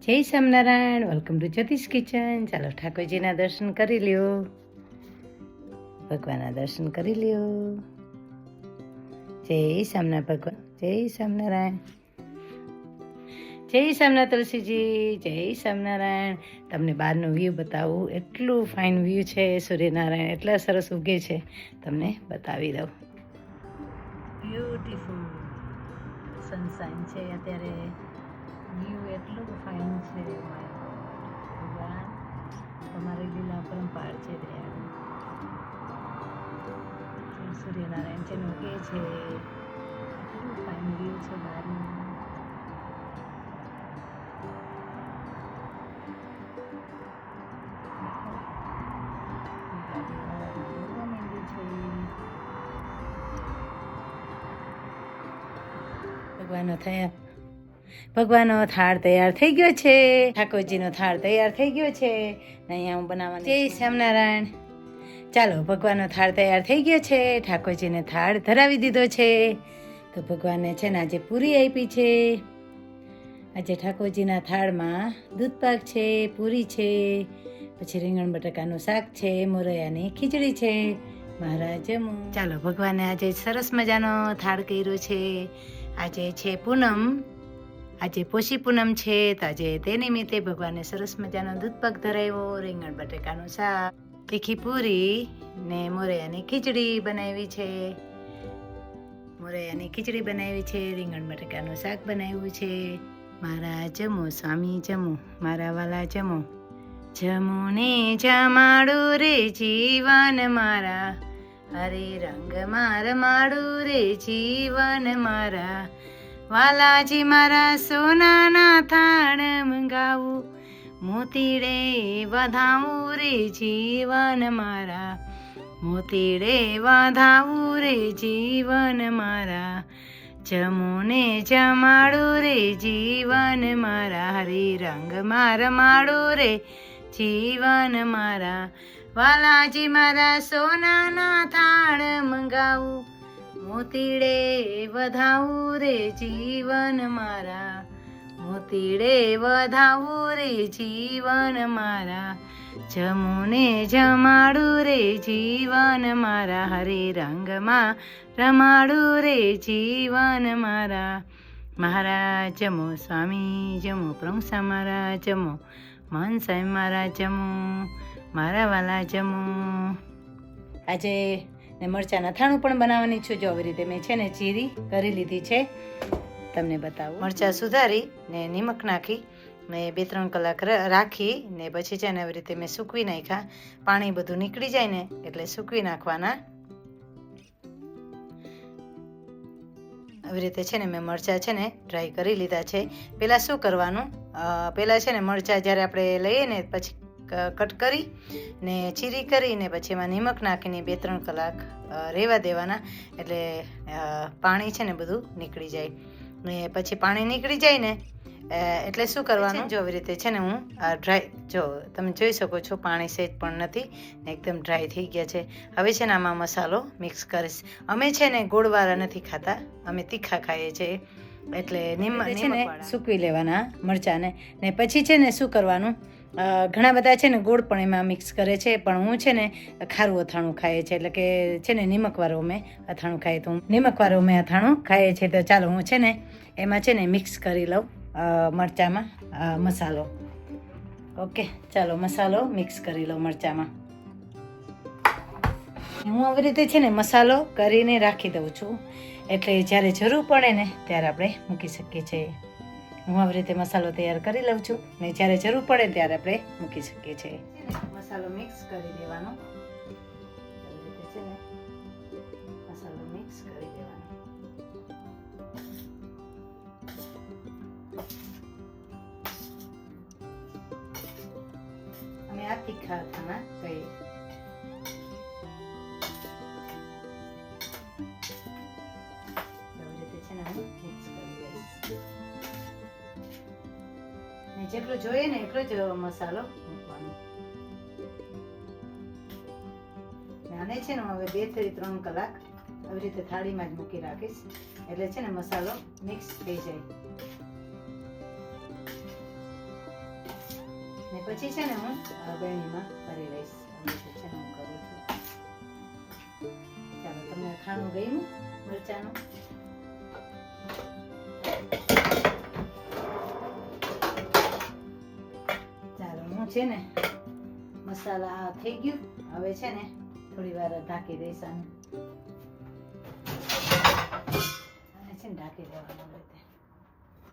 જય Swaminarayan, welcome to જ્યોતિષ kitchen. ચાલો ઠાકોરજીના દર્શન કરી લ્યો, ભગવાનના દર્શન કરી લ્યો. જય સ્વામિનારાયણ ભગવાન, જય સ્વામિનારાયણ, જય સ્વામિનારાયણ તુલસીજી, જય સ્વામિનારાયણ. તમને બહારનો વ્યૂ બતાવું, એટલું ફાઇન વ્યૂ છે. સૂર્યનારાયણ એટલા સરસ ઉગે છે, તમને બતાવી દઉં. બ્યુટીફુલ સનશાઇન છે અત્યારે. વ્યૂ એટલું ફાઇન છે. માય ગોડ, ભગવાન તમારી લીલા પરંપાર છે. દયાળુ સૂર્યનારાયણ છે ઉગે છે. એટલું ફાઇન વ્યૂ છે બહારનું. ભગવાનનો થાળ તૈયાર થઈ ગયો છે. ઠાકોરજીનો થાળ તૈયાર થઈ ગયો છે. અહીંયા હું બનાવવાની. જય સ્વામિનારાયણ. ચાલો, ભગવાનનો થાળ તૈયાર થઈ ગયો છે. ઠાકોરજીને થાળ ધરાવી દીધો છે. તો ભગવાનને છે ને આજે પૂરી આપી છે. આજે ઠાકોરજીના થાળમાં દૂધપાક છે, પૂરી છે, પછી રીંગણ બટાકાનું શાક છે, મોરૈયાની ખીચડી છે. મહારાજ ચાલો, ભગવાને આજે સરસ મજાનો થાળ કર્યો છે. આજે છે પૂનમ, આજે પોષી પૂનમ છે. તો આજે તે નિમિત્તે ભગવાનને સરસ મજાનો દૂધપાક ધરાવ્યો, રીંગણ બટાકાનું શાક, તીખી પૂરી ને મોરૈયાની ખીચડી બનાવી છે. મોરૈયાની ખીચડી બનાવી છે, રીંગણ બટાકાનું શાક બનાવ્યું છે. મારા જમો સ્વામી જમો, મારા વાલા જમો. જમો ને જમાડું રે જીવન મારા, હરે રંગમાં રમાડું રે જીવન મારા. વાલાજી મારા સોનાના થાળ મંગાવું, મોતીડે વધાવું રે જીવન મારા, મોતીડે વધાવું રે જીવન મારા. જમો ને જમાડું રે જીવન મારા, હરી રંગમાં રમાડું રે જીવન મારા. વાલાજી મારા સોનાના થાળ મંગાવું, મોતીડે વધાવું રે જીવન મારા, મોતીડે વધાવું રે જીવન મારા. જમો ને જમાડું રે જીવન મારા, હરે રંગમાં રમાડું રે જીવન મારા. મહારાજ જમો, સ્વામી જમો, પ્રભુ મારા જમો, મન સાહેબ મારા જમો, મારા વાલા જમો. આજે ને મરચાં અથાણું પણ બનાવવાની છું. જો આવી રીતે મેં છે ને ચીરી કરી લીધી છે, તમને બતાવું. મરચાં સુધારી ને નિમક નાખી ને 2-3 કલાક રાખી ને પછી છે ને આવી રીતે મેં સૂકવી નાખ્યા. પાણી બધું નીકળી જાય ને એટલે સૂકવી નાખવાના. આવી રીતે છે ને મેં મરચાં છે ને ડ્રાય કરી લીધા છે. પહેલાં શું કરવાનું, પહેલાં છે ને મરચાં જ્યારે આપણે લઈએ ને પછી કટ કરી ને ચીરી કરીને પછી એમાં નિમક નાખીને 2-3 કલાક રહેવા દેવાના. એટલે પાણી છે ને બધું નીકળી જાય. ને પછી પાણી નીકળી જાય ને એટલે શું કરવાનું, જો આવી રીતે છે ને હું ડ્રાય, જો તમે જોઈ શકો છો પાણી સહેજ પણ નથી ને એકદમ ડ્રાય થઈ ગયા છે. હવે છે ને આમાં મસાલો મિક્સ કરીશ. અમે છે ને ગોળવાળા નથી ખાતા, અમે તીખા ખાઈએ છીએ. એટલે છે ને સૂકવી લેવાના મરચાંને ને પછી છે ને શું કરવાનું, ઘણા બધા છે ને ગોળ પણ એમાં મિક્સ કરે છે, પણ હું છે ને ખારું અથાણું ખાઈએ છે. એટલે કે છે ને નિમકવાળું અમે અથાણું ખાઈએ, તો નિમકવાળું અમે અથાણું ખાઈએ છીએ. તો ચાલો હું છે ને એમાં છે ને મિક્સ કરી લઉં મરચાંમાં મસાલો. ઓકે, ચાલો મસાલો મિક્સ કરી લઉં મરચાંમાં. હું આવી રીતે છે ને મસાલો કરીને રાખી દઉં છું, એટલે જ્યારે જરૂર પડે ને ત્યારે આપણે મૂકી શકીએ છીએ. હું આવી રીતે મસાલો તૈયાર કરી લઉં છું ને જ્યારે જરૂર પડે ત્યારે આપણે મૂકી શકીએ છીએ. મસાલો મિક્સ કરી દેવાનો. આવી રીતે છે ને મસાલો મિક્સ કરી દેવાનો. તીખા ખાના કહીએ. આવી રીતે છે ને હું મિક્સ કરી દઈશ. ને જેટલું જોઈએ ને એટલો જ મસાલો મૂકવાનો. આને છે ને હું હવે 2 થી 3 કલાક આવી રીતે થાળીમાં જ મૂકી રાખીશ એટલે છે ને મસાલો મિક્સ થઈ જાય. ને પછી છે ને હું ગળણીમાં ભરી લઈશ. આવી રીતે છે ને હું કરું છું. ચાલો, તમને ખાણું ગયું મરચાનું? ચાલો, હું છે ને મસાલા થઈ ગયું. હવે છે ને થોડી વાર ઢાંકી દઈશ આને. છે ને ઢાંકી દેવાનું રીતે.